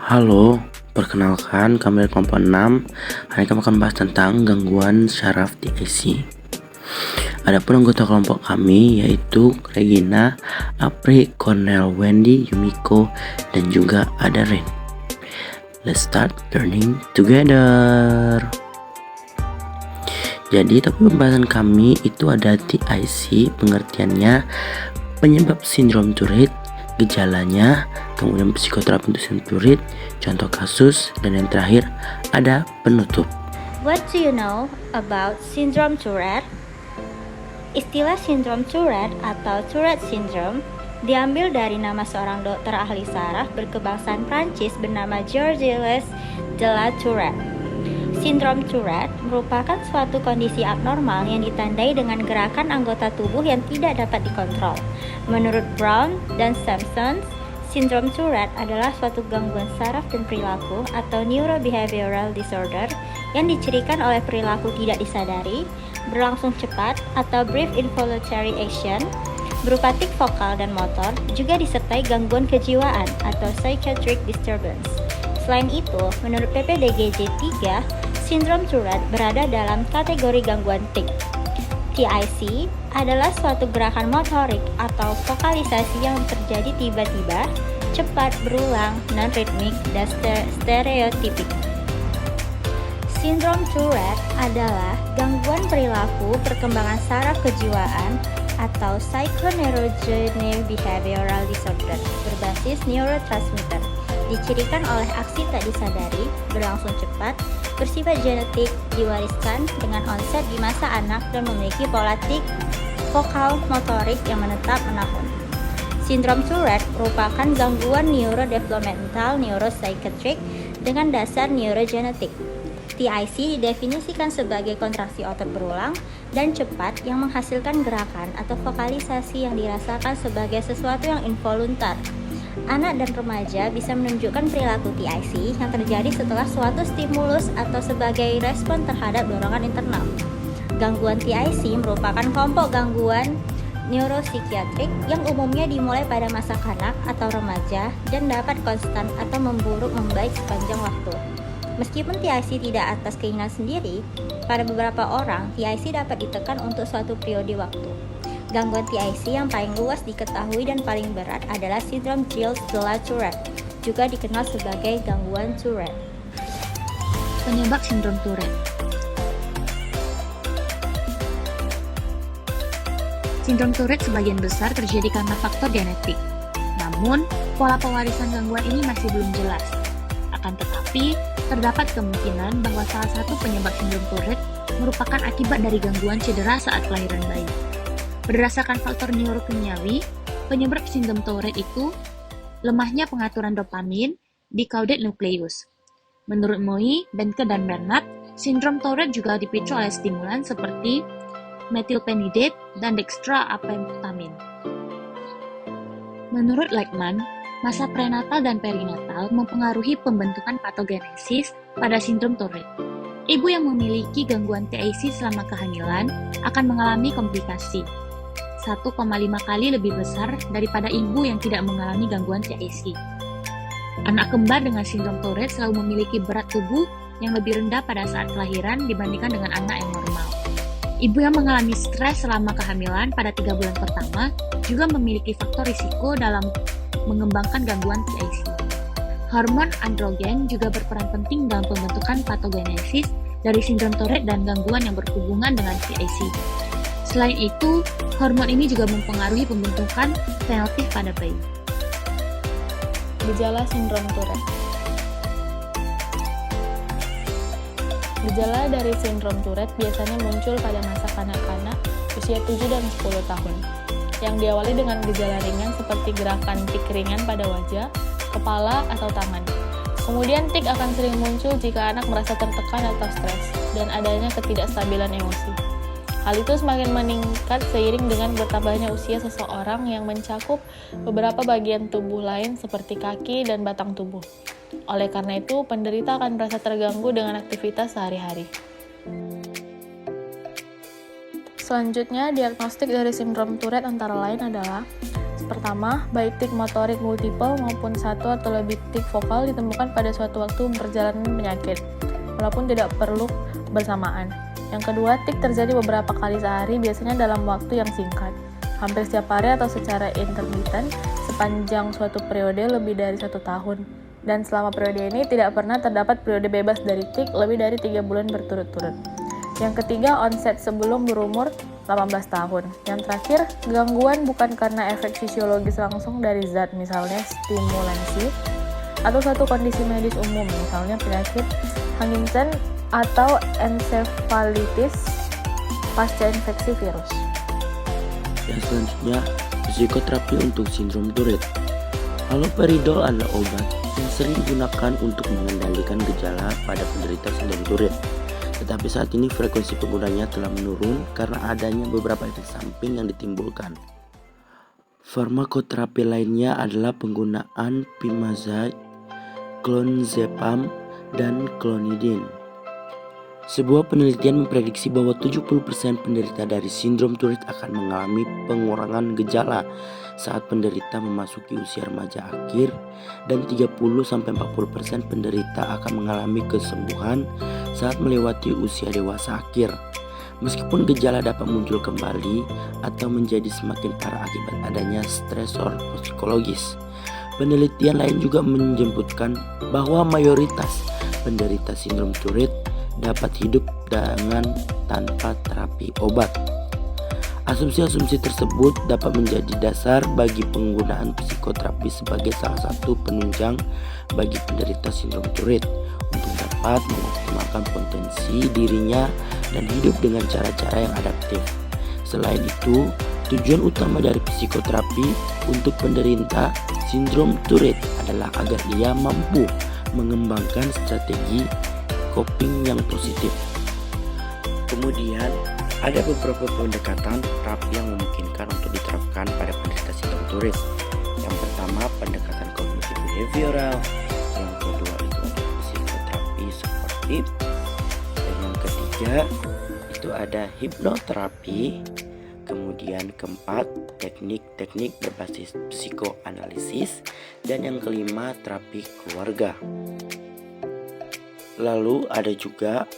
Halo, perkenalkan kami dari kelompok 6. Hari ini kami akan bahas tentang gangguan syaraf TIC. Adapun anggota kelompok kami yaitu Regina, Apri, Cornel, Wendy, Yumiko, dan juga ada Ren. Let's start learning together. Jadi topik pembahasan kami itu ada TIC, pengertiannya, penyebab sindrom Tourette, gejalanya, kemudian psikoterapi untuk sindrom Tourette, contoh kasus, dan yang terakhir ada penutup. What do you know about syndrome Tourette? Istilah sindrom Tourette atau Tourette syndrome diambil dari nama seorang dokter ahli saraf berkebangsaan Prancis bernama Georges de la Tourette. Sindrom Tourette merupakan suatu kondisi abnormal yang ditandai dengan gerakan anggota tubuh yang tidak dapat dikontrol. Menurut Brown dan Sampson, sindrom Tourette adalah suatu gangguan saraf dan perilaku atau neurobehavioral disorder yang dicirikan oleh perilaku tidak disadari, berlangsung cepat atau brief involuntary action, berupa tik vokal dan motor, juga disertai gangguan kejiwaan atau psychiatric disturbance. Selain itu, menurut PPDGJ 3, sindrom Tourette berada dalam kategori gangguan tik. TIC adalah suatu gerakan motorik atau vokalisasi yang terjadi tiba-tiba, cepat, berulang, non-ritmik, dan stereotipik. Sindrom Tourette adalah gangguan perilaku perkembangan saraf kejiwaan atau psychoneurogenic behavioral disorder berbasis neurotransmitter, dicirikan oleh aksi tak disadari, berlangsung cepat, bersifat genetik, diwariskan dengan onset di masa anak dan memiliki pola tik vokal motorik yang menetap menahun. Sindrom Tourette merupakan gangguan neurodevelopmental neuropsychiatric dengan dasar neurogenetik. TIC didefinisikan sebagai kontraksi otot berulang dan cepat yang menghasilkan gerakan atau vokalisasi yang dirasakan sebagai sesuatu yang involuntar. Anak dan remaja bisa menunjukkan perilaku TIC yang terjadi setelah suatu stimulus atau sebagai respon terhadap dorongan internal. Gangguan TIC merupakan kelompok gangguan neuropsikiatrik yang umumnya dimulai pada masa kanak atau remaja dan dapat konstan atau memburuk membaik sepanjang waktu. Meskipun TIC tidak atas keinginan sendiri, pada beberapa orang TIC dapat ditekan untuk suatu periode waktu. Gangguan TIC yang paling luas diketahui dan paling berat adalah sindrom Gilles de la Tourette, juga dikenal sebagai gangguan Tourette. Penyebab sindrom Tourette. Sindrom Tourette sebagian besar terjadi karena faktor genetik. Namun, pola pewarisan gangguan ini masih belum jelas. Akan tetapi, terdapat kemungkinan bahwa salah satu penyebab sindrom Tourette merupakan akibat dari gangguan cedera saat kelahiran bayi. Berdasarkan faktor neurokimiawi, penyebab sindrom Tourette itu lemahnya pengaturan dopamin di caudate nucleus. Menurut Moy, Benke, dan Bernard, sindrom Tourette juga dipicu oleh stimulan seperti methylphenidate dan dextroamphetamine. Menurut Lachman, masa prenatal dan perinatal mempengaruhi pembentukan patogenesis pada sindrom Tourette. Ibu yang memiliki gangguan TIC selama kehamilan akan mengalami komplikasi 1,5 kali lebih besar daripada ibu yang tidak mengalami gangguan TIC. Anak kembar dengan sindrom Tourette selalu memiliki berat tubuh yang lebih rendah pada saat kelahiran dibandingkan dengan anak yang normal. Ibu yang mengalami stres selama kehamilan pada 3 bulan pertama juga memiliki faktor risiko dalam mengembangkan gangguan TIC. Hormon androgen juga berperan penting dalam pembentukan patogenesis dari sindrom Tourette dan gangguan yang berhubungan dengan TIC. Selain itu, hormon ini juga mempengaruhi pembentukan fenotip pada bayi. Gejala sindrom Tourette. Gejala dari sindrom Tourette biasanya muncul pada masa kanak-kanak usia 7 dan 10 tahun, yang diawali dengan gejala ringan seperti gerakan tik ringan pada wajah, kepala, atau tangan. Kemudian tik akan sering muncul jika anak merasa tertekan atau stres, dan adanya ketidakstabilan emosi. Hal itu semakin meningkat seiring dengan bertambahnya usia seseorang yang mencakup beberapa bagian tubuh lain seperti kaki dan batang tubuh. Oleh karena itu, penderita akan merasa terganggu dengan aktivitas sehari-hari. Selanjutnya, diagnostik dari sindrom Tourette antara lain adalah pertama, baik tik motorik multiple maupun satu atau lebih tik vokal ditemukan pada suatu waktu perjalanan penyakit, walaupun tidak perlu bersamaan. Yang kedua, tik terjadi beberapa kali sehari, biasanya dalam waktu yang singkat, hampir setiap hari atau secara intermittent sepanjang suatu periode lebih dari 1 tahun. Dan selama periode ini tidak pernah terdapat periode bebas dari tik lebih dari 3 bulan berturut-turut. Yang ketiga, onset sebelum berumur 18 tahun. Yang terakhir, gangguan bukan karena efek fisiologis langsung dari zat, misalnya stimulansi, atau suatu kondisi medis umum, misalnya penyakit Huntington atau encephalitis pasca infeksi virus. Yang selanjutnya, psikoterapi untuk sindrom Tourette. Haloperidol adalah obat yang sering digunakan untuk mengendalikan gejala pada penderita sindrom Tourette. Tetapi saat ini frekuensi penggunanya telah menurun karena adanya beberapa efek samping yang ditimbulkan. Farmakoterapi lainnya adalah penggunaan pimazide, clonazepam, dan clonidine. Sebuah penelitian memprediksi bahwa 70% penderita dari sindrom Tourette akan mengalami pengurangan gejala saat penderita memasuki usia remaja akhir, dan 30-40% penderita akan mengalami kesembuhan saat melewati usia dewasa akhir. Meskipun gejala dapat muncul kembali atau menjadi semakin parah akibat adanya stresor psikologis. Penelitian lain juga menyebutkan bahwa mayoritas penderita sindrom Tourette dapat hidup dengan tanpa terapi obat. Asumsi-asumsi tersebut dapat menjadi dasar bagi penggunaan psikoterapi sebagai salah satu penunjang bagi penderita sindrom Tourette untuk dapat mengoptimalkan potensi dirinya dan hidup dengan cara-cara yang adaptif. Selain itu, tujuan utama dari psikoterapi untuk penderita sindrom Tourette adalah agar ia mampu mengembangkan strategi coping yang positif. Kemudian, ada beberapa pendekatan terapi yang memungkinkan untuk diterapkan pada penderita sindrom Tourette. Yang pertama, pendekatan kognitif behavioral. Yang kedua itu ada psikoterapi suportif. Dan yang ketiga itu ada hipnoterapi. Kemudian keempat, teknik-teknik berbasis psikoanalisis. Dan yang kelima, terapi keluarga. Lalu ada juga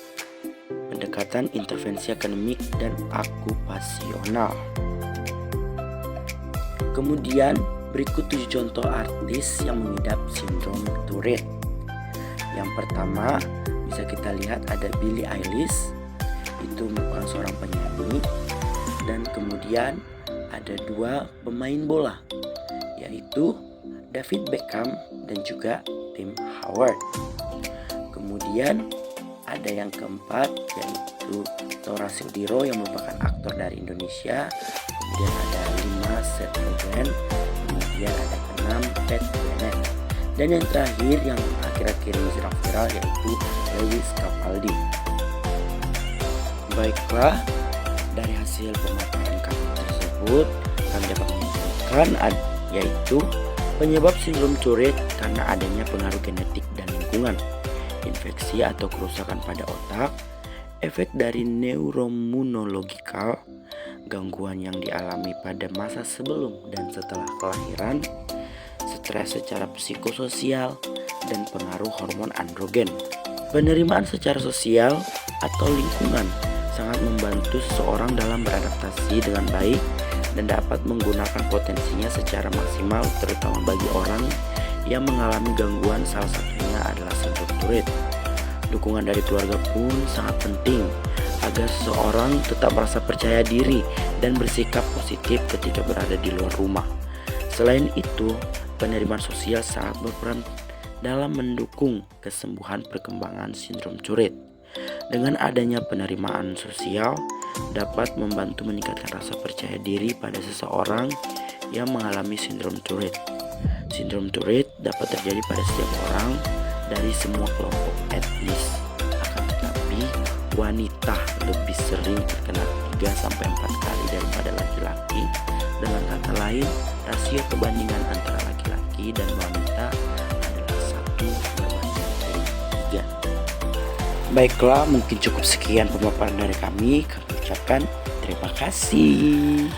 pendekatan intervensi akademik dan akupasional. Kemudian berikut 7 contoh artis yang mengidap sindrom Tourette. Yang pertama bisa kita lihat ada Billie Eilish, itu merupakan seorang penyanyi. Dan kemudian ada 2 pemain bola, yaitu David Beckham dan juga Tim Howard. Kemudian ada yang keempat yaitu Tora Sudiro yang merupakan aktor dari Indonesia. Kemudian ada 5 Seth Rogen. Kemudian ada 6 Pat Bennett. Dan yang terakhir yang akhir-akhir ini sedang viral yaitu Lewis Capaldi. Baiklah, dari hasil pemaparan kami tersebut kami dapat menyimpulkan yaitu penyebab sindrom Tourette karena adanya pengaruh genetik dan lingkungan, infeksi atau kerusakan pada otak, efek dari neuroimmunologikal, gangguan yang dialami pada masa sebelum dan setelah kelahiran, stres secara psikososial, dan pengaruh hormon androgen. Penerimaan secara sosial atau lingkungan sangat membantu seseorang dalam beradaptasi dengan baik dan dapat menggunakan potensinya secara maksimal, terutama bagi orang yang mengalami gangguan, salah satunya adalah sindrom Tourette. Dukungan dari keluarga pun sangat penting agar seseorang tetap merasa percaya diri dan bersikap positif ketika berada di luar rumah. Selain itu, penerimaan sosial sangat berperan dalam mendukung kesembuhan perkembangan sindrom Tourette. Dengan adanya penerimaan sosial dapat membantu meningkatkan rasa percaya diri pada seseorang yang mengalami sindrom Tourette. Sindrom Tourette dapat terjadi pada setiap orang dari semua kelompok etnis. Akan tetapi, wanita lebih sering terkena 3-4 kali daripada laki-laki. Dengan kata lain, rasio perbandingan antara laki-laki dan wanita adalah 1:3. Baiklah, mungkin cukup sekian pemaparan dari kami. Kami ucapkan terima kasih.